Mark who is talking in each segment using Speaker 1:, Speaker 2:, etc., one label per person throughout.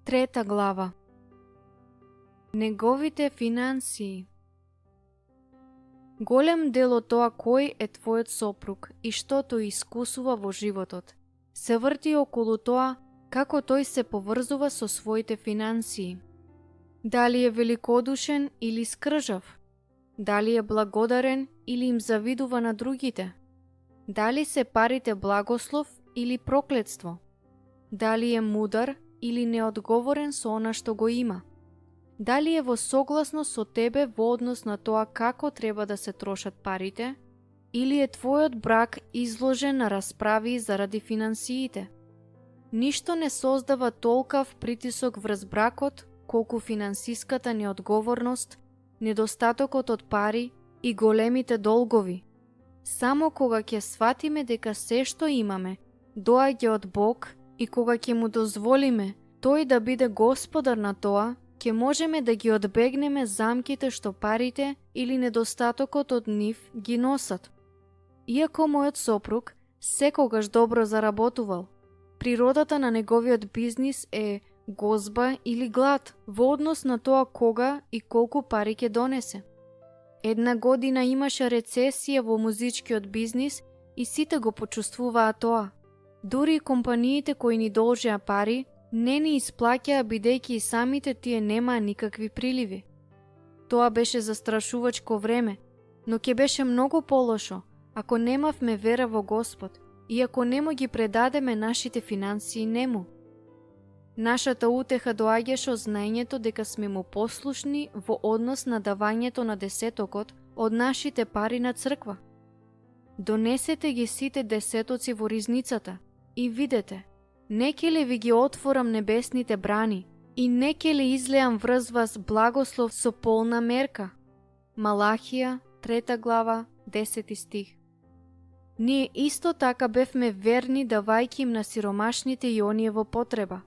Speaker 1: Трета глава. Неговите финансии. Голем дел од тоа кој е твојот сопруг и што тој искусува во животот се врти околу тоа како тој се поврзува со своите финансии. Дали е великодушен или скржав? Дали е благодарен или им завидува на другите? Дали се парите благослов или проклетство? Дали е мудар или неодговорен со она што го има? Дали е во согласност со тебе во однос на тоа како треба да се трошат парите? Или е твојот брак изложен на расправи заради финансиите? Ништо не создава толкав притисок врз бракот, колку финансиската неодговорност, недостатокот од пари и големите долгови. Само кога ќе сватиме дека се што имаме доаѓа од Бог и кога ќе му дозволиме тој да биде господар на тоа, ќе можеме да ги одбегнеме замките што парите или недостатокот од нив ги носат. Иако мојот сопруг секогаш добро заработувал, природата на неговиот бизнис е гозба или глад во однос на тоа кога и колку пари ќе донесе. Една година имаше рецесија во музичкиот бизнис и сите го почувствуваа тоа. Дури и компаниите кои ни должеа пари не ни исплаќаа бидејќи и самите тие немаа никакви приливи. Тоа беше застрашувачко време, но ќе беше многу полошо ако немавме вера во Господ и ако не му ги предадеме нашите финансии нему. Нашата утеха доаѓаше од знаењето дека сме му послушни во однос на давањето на десетокот од нашите пари на црква. Донесете ги сите десетоци во ризницата и видете, не ќе ли ви ги отворам небесните брани и не ќе ли излеам врз вас благослов со полна мерка. Малахија, 3 глава, 10 стих. Ние исто така бевме верни давајќи им на сиромашните и оние во потреба.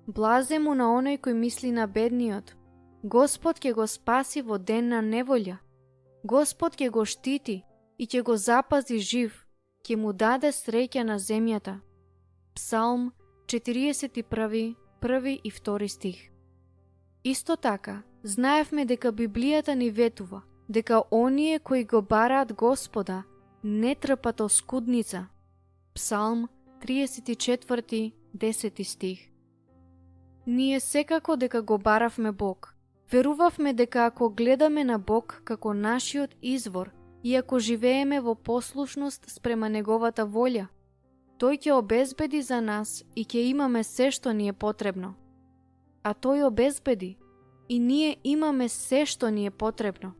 Speaker 1: Блазе му на оној кој мисли на бедниот. Господ ќе го спаси во ден на неволја. Господ ќе го штити и ќе го запази жив, ќе му даде среќа на земјата. Псалм 41, 1 и 2 стих. Исто така, знаевме дека Библијата ни ветува дека оние кои го бараат Господа не трпат оскудница. Псалм 34, 10 стих. Ние секако дека го баравме Бог. Верувавме дека ако гледаме на Бог како нашиот извор и ако живееме во послушност спрема Неговата волја, Тој ќе обезбеди за нас и ќе имаме се што ни е потребно. А Тој обезбеди и ние имаме се што ни е потребно.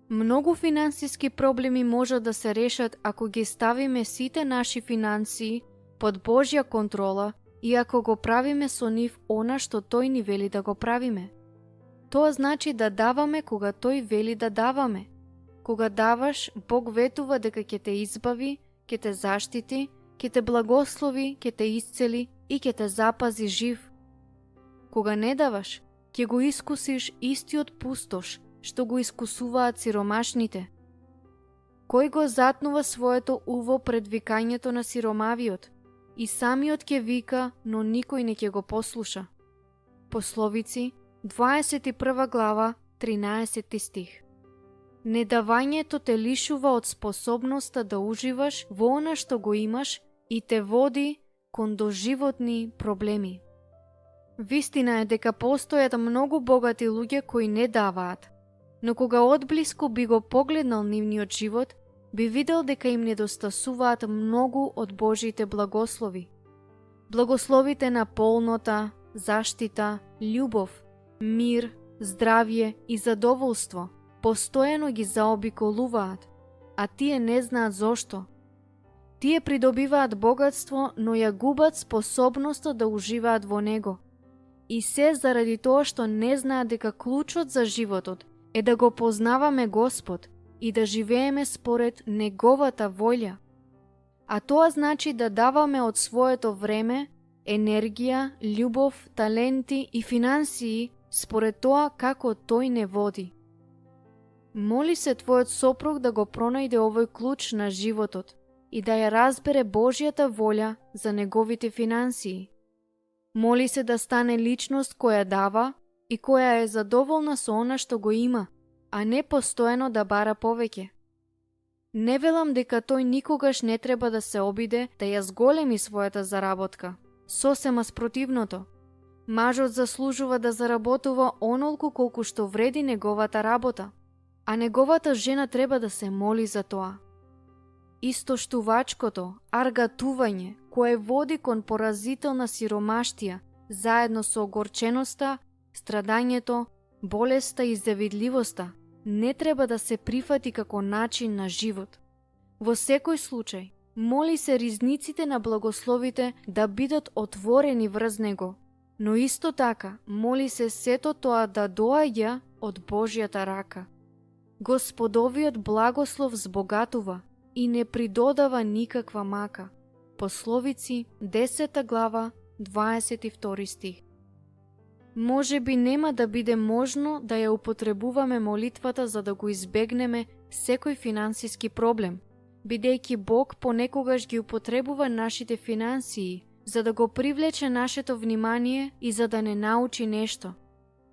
Speaker 1: Многу финансиски проблеми можат да се решат ако ги ставиме сите наши финансии под Божја контрола и ако го правиме со нив она што Тој ни вели да го правиме. Тоа значи да даваме кога Тој вели да даваме. Кога даваш, Бог ветува дека ќе те избави, ќе те заштити, ќе те благослови, ќе те исцели и ќе те запази жив. Кога не даваш, ќе го искусиш истиот пустош, што го искусуваат сиромашните. Кој го затнува своето уво пред викањето на сиромавиот? И самиот ќе вика, но никој не ќе го послуша. Пословици, 21 глава, 13 стих. Недавањето те лишува од способноста да уживаш во она што го имаш и те води кон доживотни проблеми. Вистина е дека постојат многу богати луѓе кои не даваат, но кога одблиску би го погледнал нивниот живот, би видел дека им недостасуваат многу од Божите благослови. Благословите на полнота, заштита, љубов, мир, здравје и задоволство постојано ги заобиколуваат, а тие не знаат зошто. Тие придобиваат богатство, но ја губат способноста да уживаат во него. И се заради тоа што не знаат дека клучот за животот е да го познаваме Господ и да живееме според Неговата волја. А тоа значи да даваме од своето време, енергија, љубов, таленти и финансии според тоа како Тој не води. Моли се твојот сопруг да го пронајде овој клуч на животот и да ја разбере Божјата волја за неговите финансии. Моли се да стане личност која дава и која е задоволна со она што го има, а не постојано да бара повеќе. Не велам дека тој никогаш не треба да се обиде да ја зголеми својата заработка. Сосема спротивното. Мажот заслужува да заработува онолку колку што вреди неговата работа, а неговата жена треба да се моли за тоа. Истоштувачкото аргатување кое води кон поразителна сиромаштија, заедно со огорченоста, страдањето, болеста и завидливоста, не треба да се прифати како начин на живот. Во секој случај, моли се ризниците на благословите да бидат отворени врз него, но исто така моли се сето тоа да доаѓа од Божјата рака. Господовиот благослов збогатува и не придодава никаква мака. Пословици 10 глава 22 стих. Може би нема да биде можно да ја употребуваме молитвата за да го избегнеме секој финансиски проблем, бидејќи Бог понекогаш ги употребува нашите финансии за да го привлече нашето внимание и за да не научи нешто.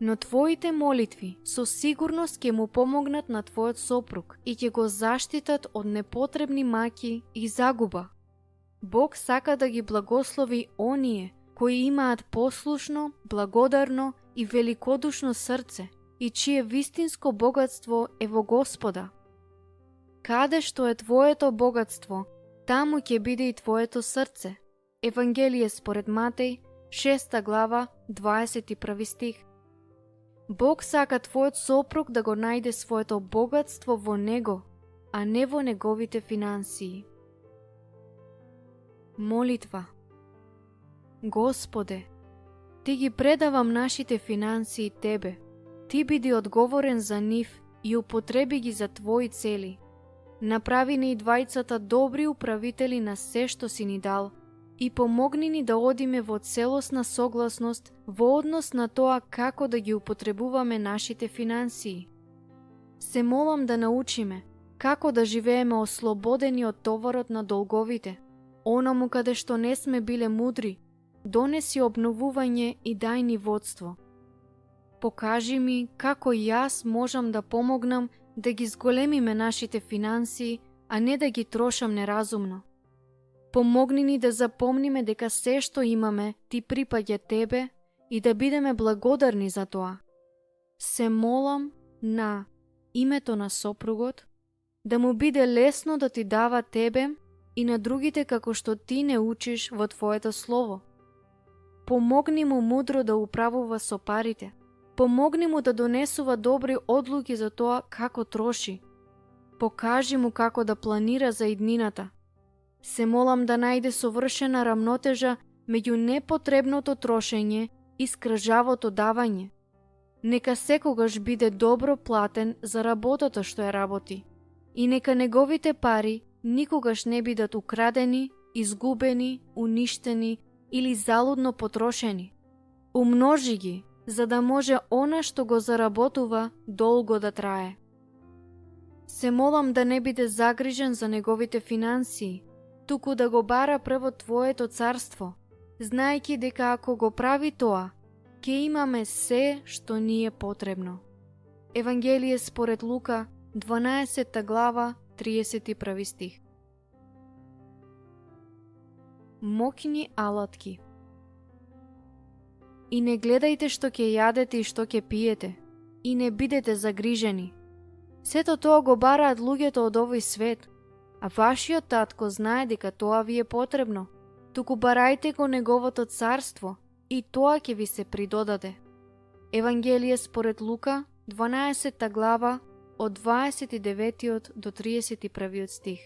Speaker 1: Но твоите молитви со сигурност ќе му помогнат на твојот сопруг и ќе го заштитат од непотребни маки и загуба. Бог сака да ги благослови оние кои имаат послушно, благодарно и великодушно срце и чие вистинско богатство е во Господа. Каде што е твоето богатство, таму ќе биде и твоето срце. Евангелие според Матеј, 6 глава, 21 стих. Бог сака твојот сопруг да го најде своето богатство во него, а не во неговите финансии. Молитва. Господе, Ти ги предавам нашите финансии Тебе. Ти биди одговорен за нив и употреби ги за Твои цели. Направи ни и двајцата добри управители на се што си ни дал и помогни ни да одиме во целосна согласност во однос на тоа како да ги употребуваме нашите финансии. Се молам да научиме како да живееме ослободени од товарот на долговите. Онаму каде што не сме биле мудри, донеси обновување и дај ни водство. Покажи ми како јас можам да помогнам да ги зголемиме нашите финансии, а не да ги трошам неразумно. Помогни ни да запомниме дека се што имаме ти припаѓа Тебе и да бидеме благодарни за тоа. Се молам на името на сопругот, да му биде лесно да ти дава Тебе и на другите како што ти не учиш во Твоето слово. Помогни му мудро да управува со парите. Помогни му да донесува добри одлуки за тоа како троши. Покажи му како да планира за иднината. Се молам да најде совршена рамнотежа меѓу непотребното трошење и скржавото давање. Нека секогаш биде добро платен за работата што ја работи. И нека неговите пари никогаш не бидат украдени, изгубени, уништени или залудно потрошени. Умножи ги, за да може она што го заработува долго да трае. Се молам да не биде загрижен за неговите финансии, туку да го бара прво Твоето царство, знаејќи дека ако го прави тоа, ќе имаме се што ни е потребно. Евангелие според Лука, 12 глава, 31 стих. Мокни алатки. И не гледајте што ќе јадете и што ќе пиете, и не бидете загрижени. Сето тоа го бараат луѓето од овој свет, а вашиот татко знае дека тоа ви е потребно. Туку барајте го неговото царство и тоа ќе ви се придодаде. Евангелие според Лука, 12 глава, од 29 до 31 стих.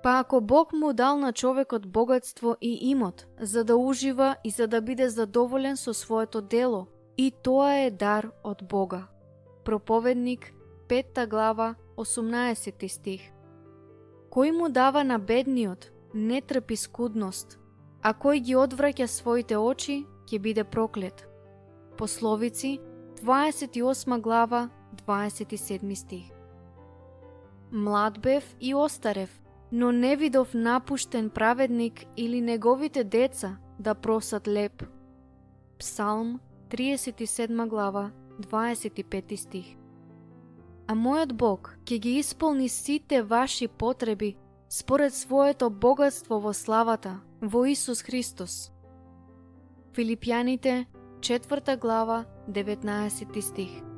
Speaker 1: Па ако Бог му дал на човекот богатство и имот, за да ужива и за да биде задоволен со своето дело, и тоа е дар од Бога. Проповедник, 5 глава, 18 стих. Кој му дава на бедниот, не трпи скудност, а кој ги одвраќа своите очи, ќе биде проклет. Пословици, 28 глава, 27 стих. Млад бев и остарев, но не видов напуштен праведник или неговите деца да просат леп. Псалм 37 глава, 25 стих. А мојот Бог ќе ги исполни сите ваши потреби според своето богатство во славата во Исус Христос. Филипјаните 4 глава, 19 стих.